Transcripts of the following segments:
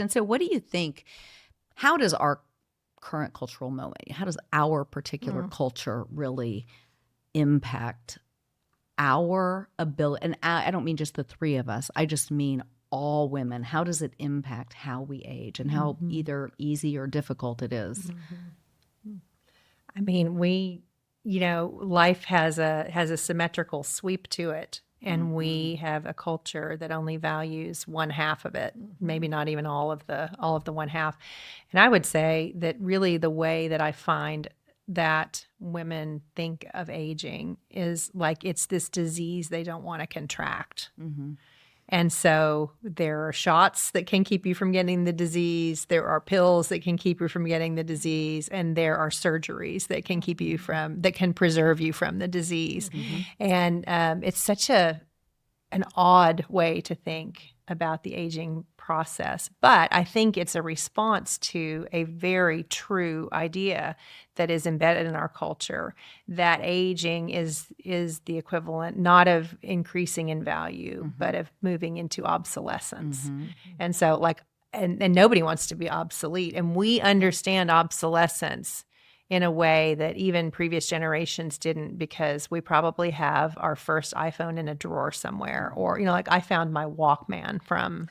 And so what do you think, how does our current cultural moment, how does our particular culture really impact our ability? And I don't mean just the three of us. I just mean all women. How does it impact how we age and how either easy or difficult it is? I mean, life has a symmetrical sweep to it, and we have a culture that only values one half of it, maybe not even all of the one half. And I would say that really the way that I find that women think of aging is like it's this disease they don't want to contract. And so there are shots that can keep you from getting the disease. There are pills that can keep you from getting the disease. And there are surgeries that can that can preserve you from the disease. And it's such an odd way to think about the aging process. But I think it's a response to a very true idea that is embedded in our culture, that aging is the equivalent not of increasing in value, but of moving into obsolescence. And so and nobody wants to be obsolete. And we understand obsolescence in a way that even previous generations didn't, because we probably have our first iPhone in a drawer somewhere, or I found my Walkman from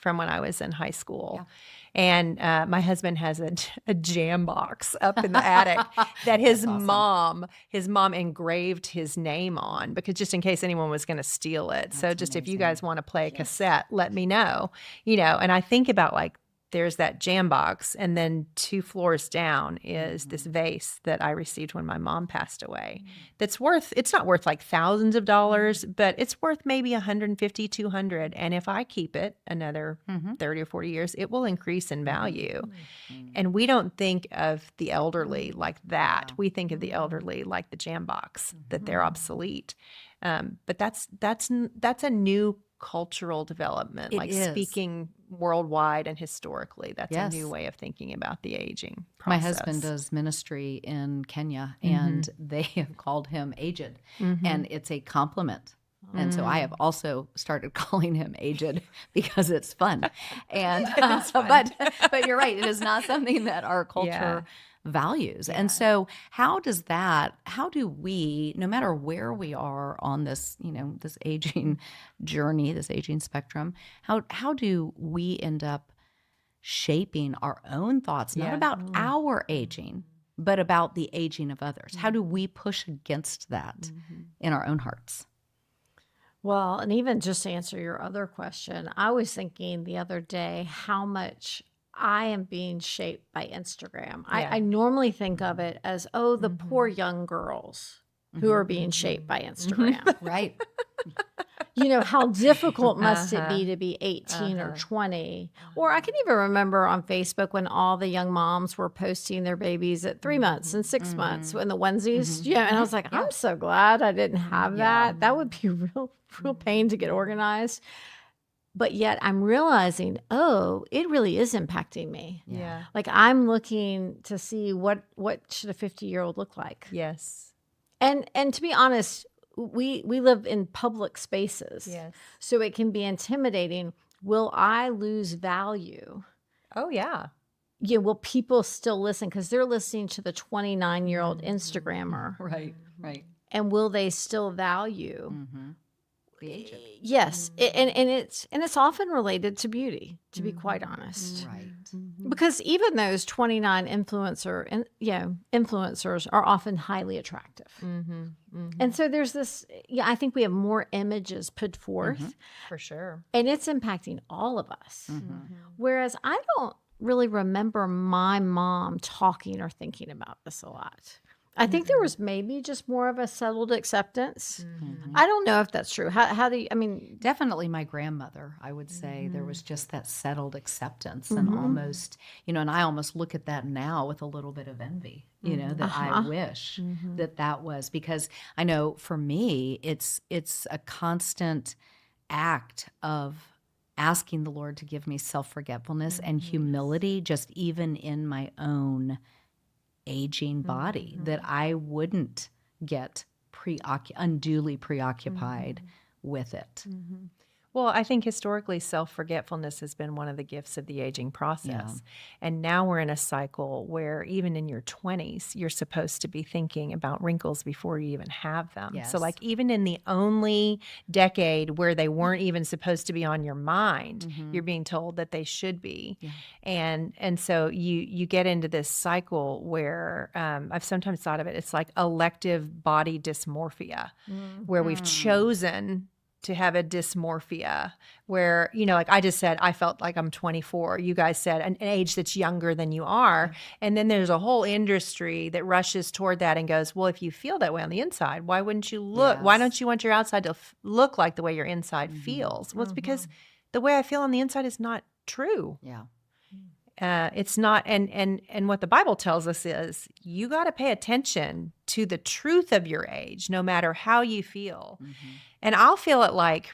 when I was in high school. And my husband has a jam box up in the attic that his mom engraved his name on, because just in case anyone was going to steal it. So just amazing. If you guys want to play a cassette, let me know. And I think about there's that jam box, and then 2 floors down is this vase that I received when my mom passed away. It's not worth like thousands of dollars, but it's worth maybe 150, 200. And if I keep it another 30 or 40 years, it will increase in value. And we don't think of the elderly like that. We think of the elderly like the jam box, that they're obsolete. But that's a new cultural development, speaking worldwide and historically. That's a new way of thinking about the aging process. My husband does ministry in Kenya, and they have called him aged, and it's a compliment. And so I have also started calling him aged because it's fun. And but you're right, it is not something that our culture values. And so how do we, no matter where we are on this, this aging journey, this aging spectrum, how do we end up shaping our own thoughts, not about our aging, but about the aging of others? How do we push against that in our own hearts? Well, and even just to answer your other question, I was thinking the other day how much I am being shaped by Instagram. I normally think of it as, the poor young girls who are being shaped by Instagram. Right. How difficult must it be to be 18 or 20? Or I can even remember on Facebook when all the young moms were posting their babies at 3 months and 6 months in the onesies. And I was like, I'm so glad I didn't have that. That would be real pain to get organized. But yet I'm realizing, it really is impacting me. Yeah. Like I'm looking to see what should a 50-year-old look like. Yes. And to be honest, we live in public spaces. Yes. So it can be intimidating. Will I lose value? Oh, yeah. Will people still listen? Because they're listening to the 29-year-old Instagrammer. Right. And will they still value the aged? Yes. And it's often related to beauty, to be quite honest. Right. Because even those 29 influencers are often highly attractive. And so there's this, I think we have more images put forth. For sure. And it's impacting all of us. Whereas I don't really remember my mom talking or thinking about this a lot. I think there was maybe just more of a settled acceptance. I don't know if that's true. How do you, Definitely my grandmother, I would say. There was just that settled acceptance and almost, and I almost look at that now with a little bit of envy, that I wish that was, because I know for me, it's a constant act of asking the Lord to give me self-forgetfulness and humility, just even in my own aging body, that I wouldn't get unduly preoccupied with it. Well, I think historically self-forgetfulness has been one of the gifts of the aging process. And now we're in a cycle where even in your 20s, you're supposed to be thinking about wrinkles before you even have them. Yes. So like even in the only decade where they weren't even supposed to be on your mind, you're being told that they should be. Yeah. And so you get into this cycle where I've sometimes thought of it, it's like elective body dysmorphia, where we've chosen to have a dysmorphia where, like I just said, I felt like I'm 24. You guys said an age that's younger than you are. And then there's a whole industry that rushes toward that and goes, well, if you feel that way on the inside, why wouldn't you look? Why don't you want your outside to look like the way your inside feels? Well, it's because the way I feel on the inside is not true. Yeah. It's not, and what the Bible tells us is you got to pay attention to the truth of your age, no matter how you feel. And I'll feel it like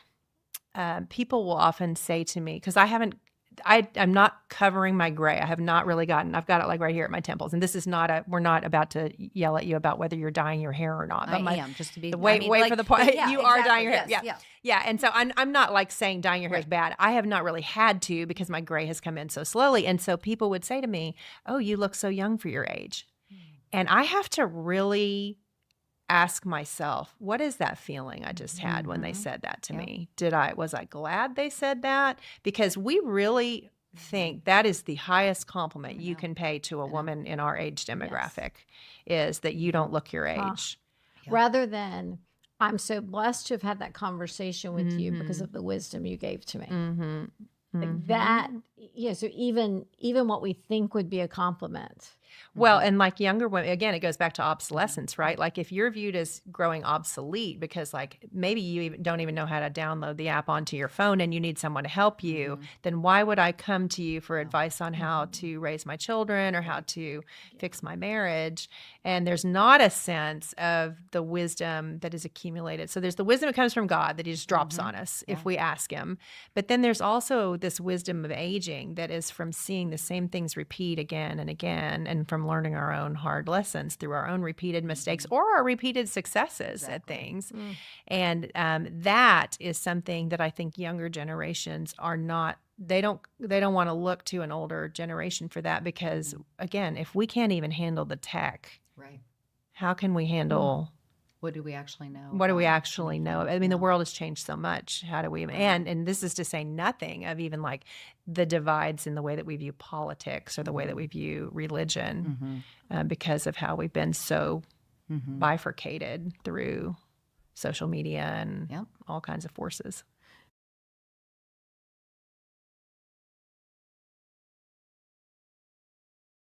people will often say to me, because I'm not covering my gray. I have not really I've got it like right here at my temples. And this is we're not about to yell at you about whether you're dyeing your hair or not. But I am, just to be, wait for the point. Yeah, you are dyeing your hair. Yes, Yeah. And so I'm not like saying dyeing your hair is bad. I have not really had to because my gray has come in so slowly. And so people would say to me, oh, you look so young for your age. And I have to really ask myself, what is that feeling I just had when they said that to me? Was I glad they said that? Because we really think that is the highest compliment you can pay to a woman in our age demographic is that you don't look your age. Rather than, I'm so blessed to have had that conversation with you because of the wisdom you gave to me. Like that, so even what we think would be a compliment. Well, and like younger women, again, it goes back to obsolescence, right? Like if you're viewed as growing obsolete because like maybe you don't even know how to download the app onto your phone and you need someone to help you, then why would I come to you for advice on how to raise my children or how to fix my marriage? And there's not a sense of the wisdom that is accumulated. So there's the wisdom that comes from God that he just drops on us if we ask him. But then there's also this wisdom of aging that is from seeing the same things repeat again and again and from learning our own hard lessons through our own repeated mistakes or our repeated successes at things. And that is something that I think younger generations are not, they don't want to look to an older generation for that because again, if we can't even handle the tech, how can we handle what do we actually know? What do we actually know? I mean, the world has changed so much. How do we, and this is to say nothing of even like the divides in the way that we view politics or the way that we view religion because of how we've been so bifurcated through social media and all kinds of forces.